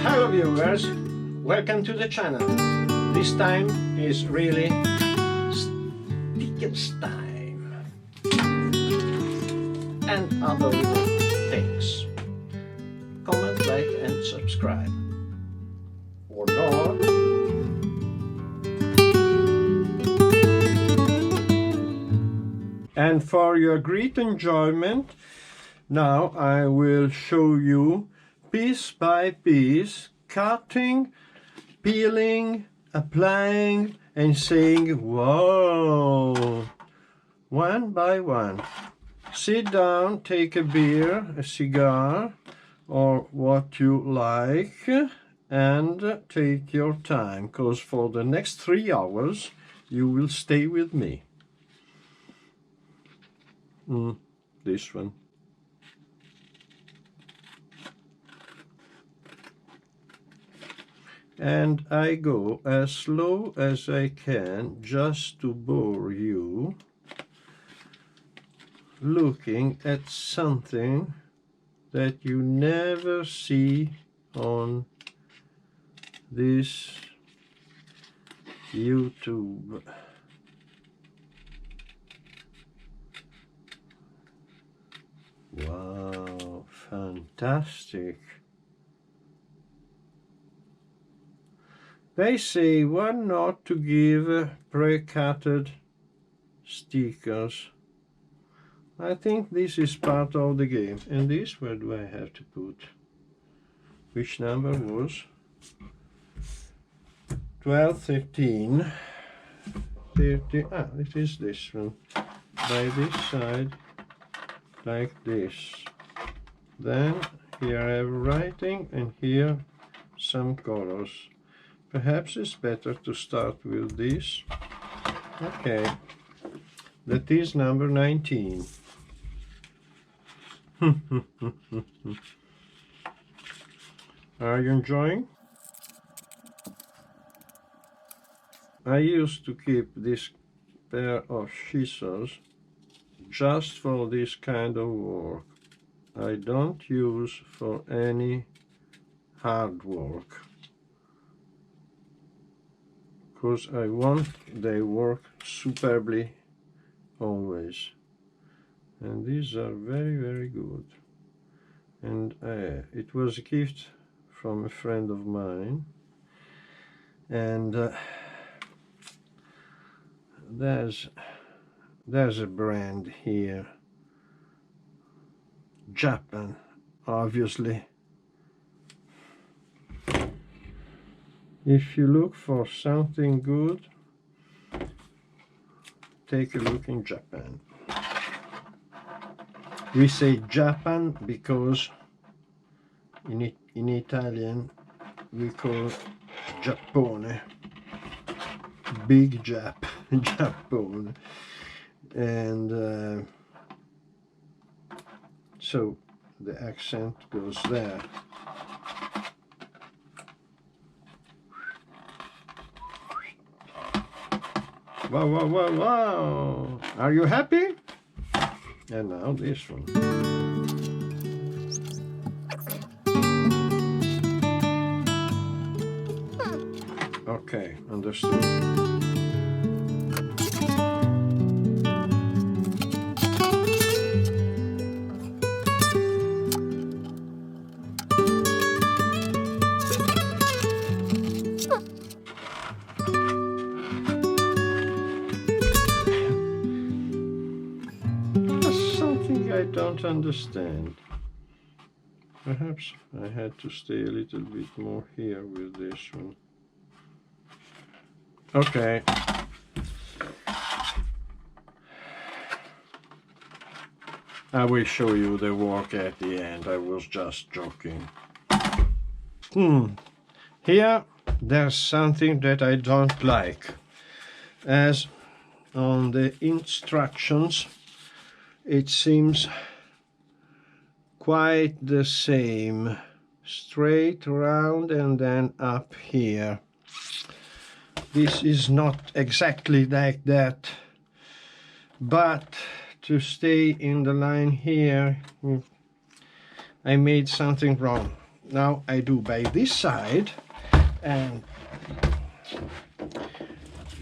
Hello viewers, welcome to the channel. This time is really stickers time and other things. Comment, like and subscribe. Or not. And for your great enjoyment, now I will show you piece by piece, cutting, peeling, applying and saying wow, one by one. Sit down, take a beer, a cigar or what you like and take your time, because for the next 3 hours you will stay with me. This one. And I go as slow as I can just to bore you, looking at something that you never see on this YouTube. Wow, fantastic. They say one not to give pre-cutted stickers. I think this is part of the game. And this, where do I have to put? Which number was? 12, 13, 30. Ah, it is this one. By this side, like this. Then here I have writing and here some colors. Perhaps it's better to start with this. Okay, that is number 19. Are you enjoying? I used to keep this pair of scissors just for this kind of work. I don't use for any hard work, because I want they work superbly always. And these are very, very good. And it was a gift from a friend of mine. And there's a brand here, Japan, obviously. If you look for something good, take a look in Japan. We say Japan because in Italian we call Giappone, big Jap, Giappone. And so the accent goes there. Wow, wow, wow, wow! Are you happy? And now this one. Okay, understood. I don't understand. Perhaps I had to stay a little bit more here with this one. Okay. I will show you the work at the end. I was just joking. Here there's something that I don't like. As on the instructions, it seems quite the same, straight round and then up here. This is not exactly like that, but to stay in the line here, I made something wrong. now I do by this side, and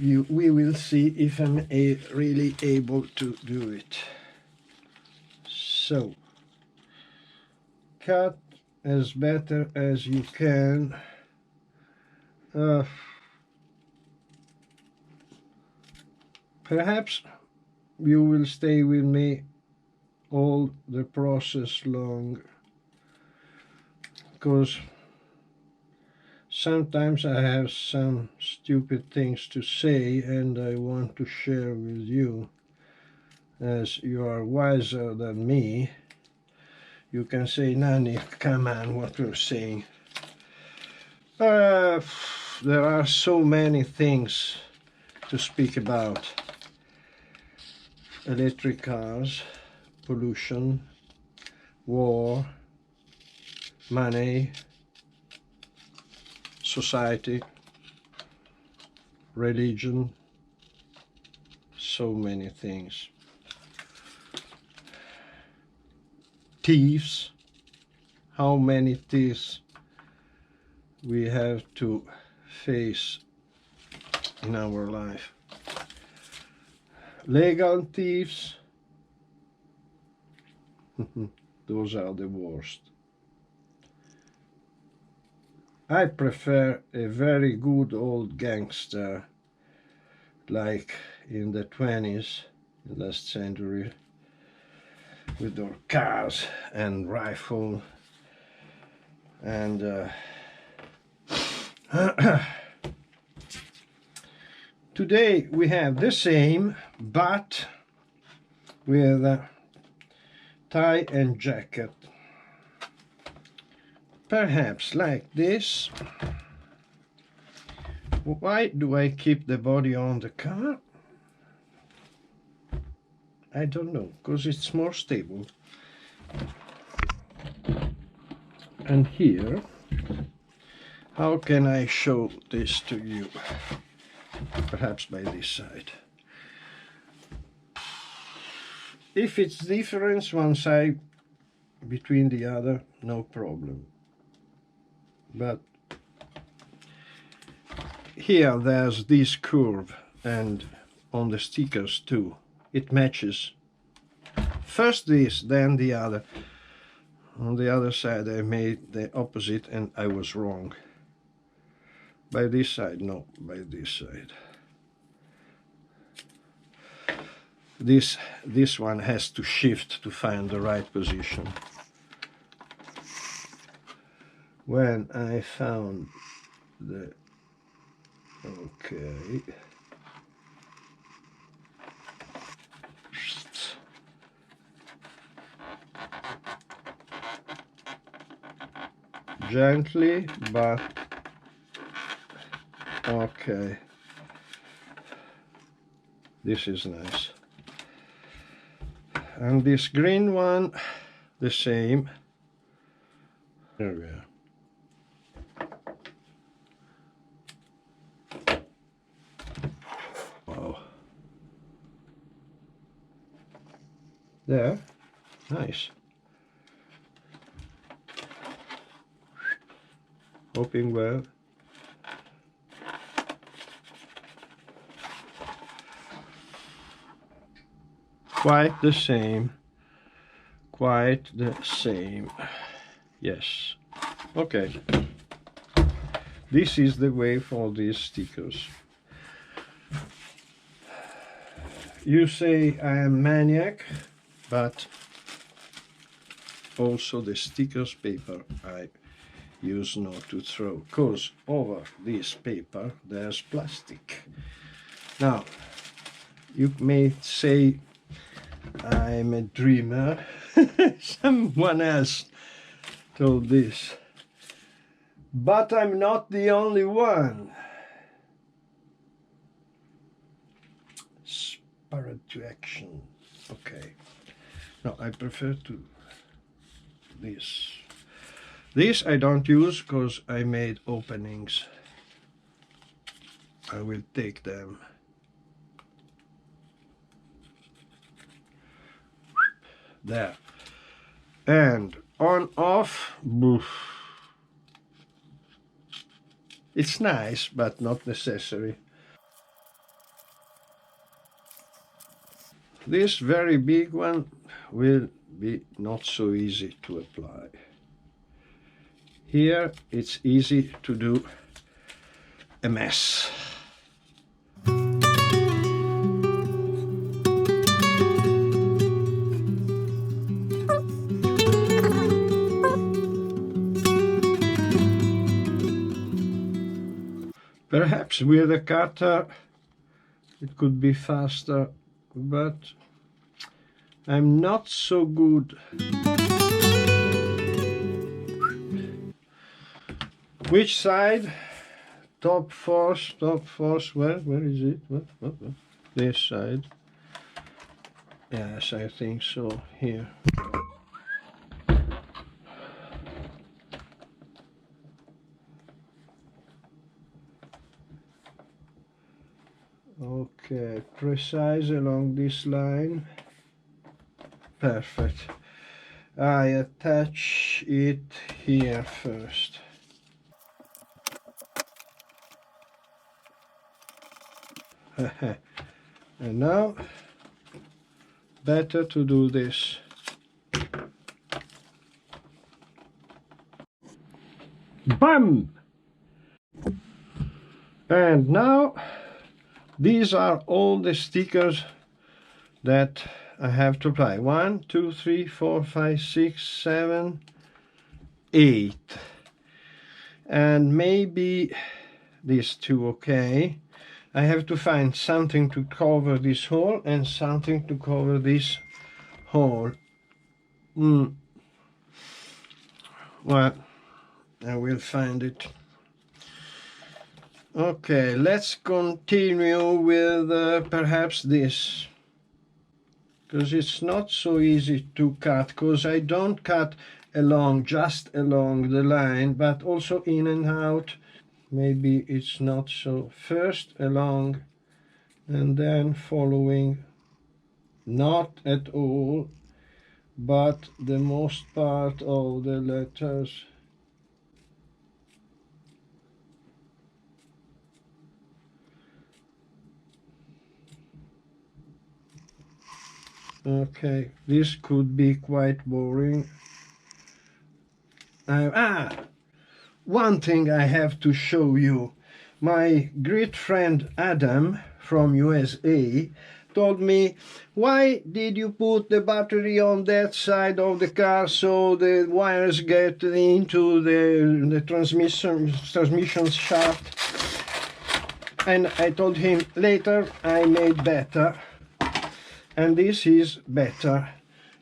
we will see if I'm really able to do it. So cut as better as you can. Perhaps you will stay with me all the process long, because sometimes I have some stupid things to say and I want to share with you. As you are wiser than me, you can say, Nanny, come on, what you're saying. There are so many things to speak about. Electric cars, pollution, war, money, society, religion, so many things. Thieves, how many thieves we have to face in our life. Legal thieves, those are the worst. I prefer a very good old gangster, like in the 20s, last century, with their cars and rifle and today we have the same, but with tie and jacket. Perhaps like this. Why do I keep the body on the car? I don't know, because it's more stable. And here, how can I show this to you? Perhaps by this side. If it's different one side between the other, no problem. But here there's this curve, and on the stickers too. It matches. First this, then the other. On the other side I made the opposite and I was wrong. By this side, no, by this side. This one has to shift to find the right position. When I found the... okay. Gently, but okay. This is nice. And this green one, the same. There we are. Wow. There, nice. Hoping well. Quite the same. Quite the same. Yes. Okay. This is the way for these stickers. You say I am maniac, but also the stickers paper I use not to throw, because over this paper there's plastic. Now, you may say I'm a dreamer. Someone else told this. But I'm not the only one. Spirit to action. Okay. No, I prefer to this. This I don't use because I made openings. I will take them. There. And on off, boof. It's nice, but not necessary. This very big one will be not so easy to apply. Here it's easy to do a mess. Perhaps with a cutter it could be faster, but I'm not so good. Which side? Top Force, where is it? What? This side. Yes, I think so, here. Okay, precise along this line. Perfect. I attach it here first. And now, better to do this. Bam! And now, these are all the stickers that I have to apply. 1, 2, 3, 4, 5, 6, 7, 8. And maybe these two, okay. I have to find something to cover this hole and something to cover this hole. Well, I will find it. Okay, let's continue with perhaps this, because it's not so easy to cut, because I don't cut just along the line, but also in and out. Maybe it's not so. First along and then following, not at all, but the most part of the letters. Okay, this could be quite boring. One thing I have to show you. My great friend Adam from USA told me, why did you put the battery on that side of the car so the wires get into the transmission shaft? And I told him later I made better, and this is better.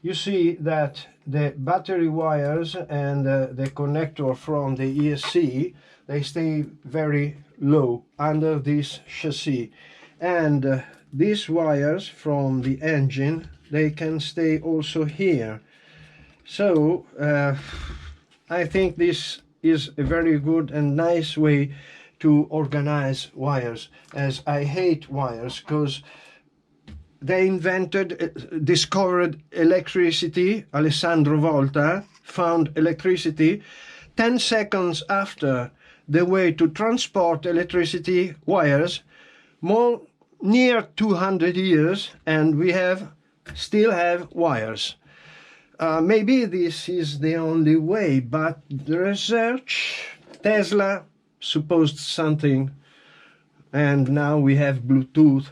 You see that the battery wires and the connector from the ESC, they stay very low under this chassis, and these wires from the engine, they can stay also here. So I think this is a very good and nice way to organize wires, as I hate wires, because they discovered electricity. Alessandro Volta found electricity 10 seconds after the way to transport electricity wires, near 200 years, and we still have wires. Maybe this is the only way, but the research, Tesla supposed something, and now we have Bluetooth.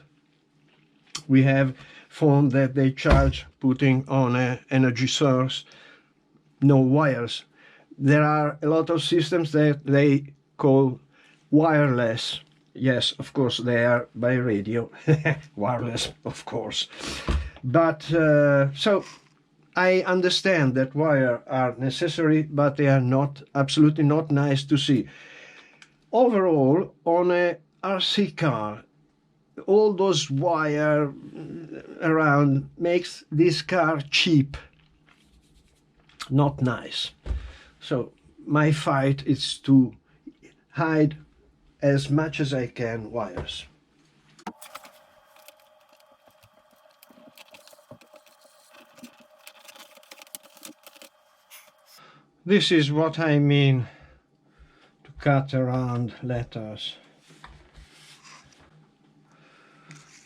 We have phone that they charge putting on an energy source, no wires. There are a lot of systems that they call wireless. Yes, of course, they are by radio. Wireless, of course. But so I understand that wires are necessary, but they are not, absolutely not nice to see. Overall, on a RC car, all those wire around makes this car cheap, not nice. So my fight is to hide as much as I can wires. This is what I mean to cut around letters.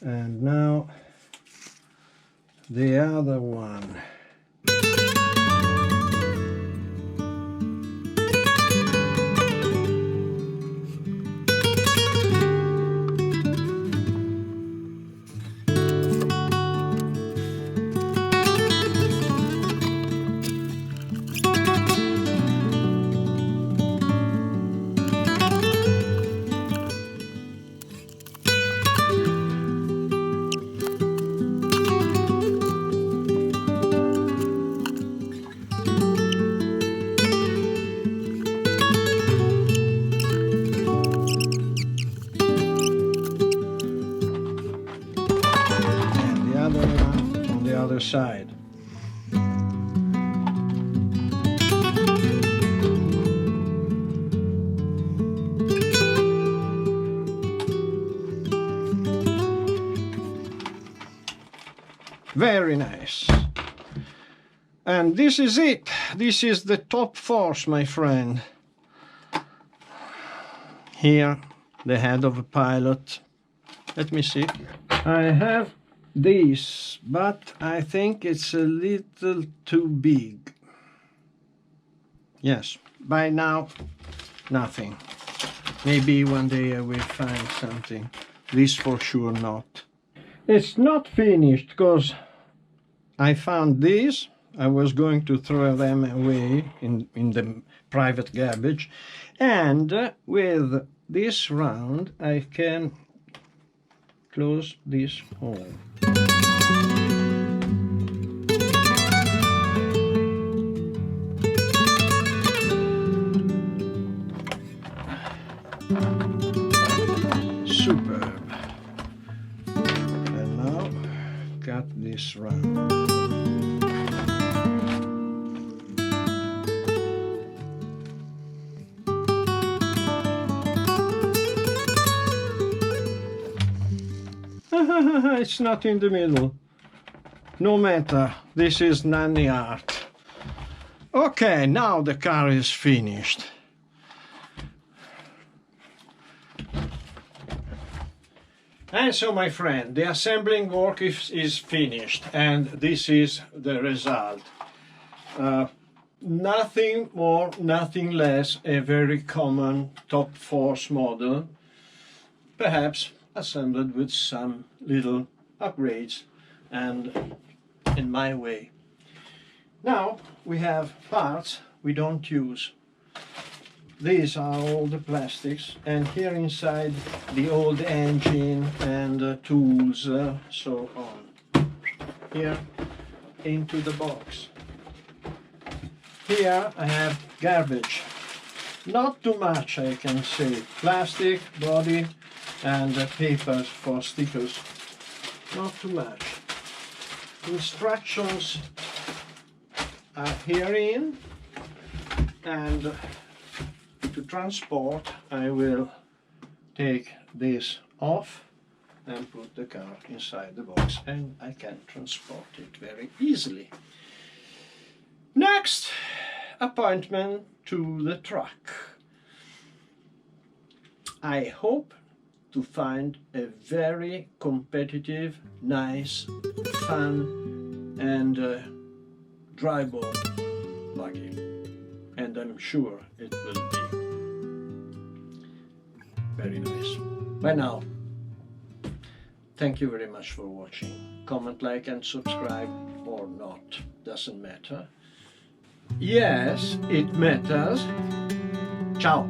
And now the other one. On the other side. Very nice. And this is it. This is the Top Force, my friend. Here, the head of a pilot. Let me see. I have this, but I think it's a little too big. Yes, by now, nothing. Maybe one day I will find something. This for sure not. It's not finished because I found these. I was going to throw them away in the private garbage. And with this round I can close this hole. Superb. And now cut this round. It's not in the middle. No matter, this is nanny art. Okay, now the car is finished. And so, my friend, the assembling work is finished, and this is the result. Nothing more, nothing less, a very common Top Force model, perhaps assembled with some little upgrades and in my way. Now we have parts we don't use. These are all the plastics, and here inside the old engine and tools, so on. Here into the box. Here I have garbage. Not too much, I can say. Plastic, body, and papers for stickers. Not too much. Instructions are herein, and to transport I will take this off and put the car inside the box, and I can transport it very easily. Next, appointment to the truck. I hope to find a very competitive, nice, fun and drivable buggy, and I'm sure it will be very nice. By now, thank you very much for watching. Comment, like and subscribe, or not, doesn't matter. Yes, it matters. Ciao!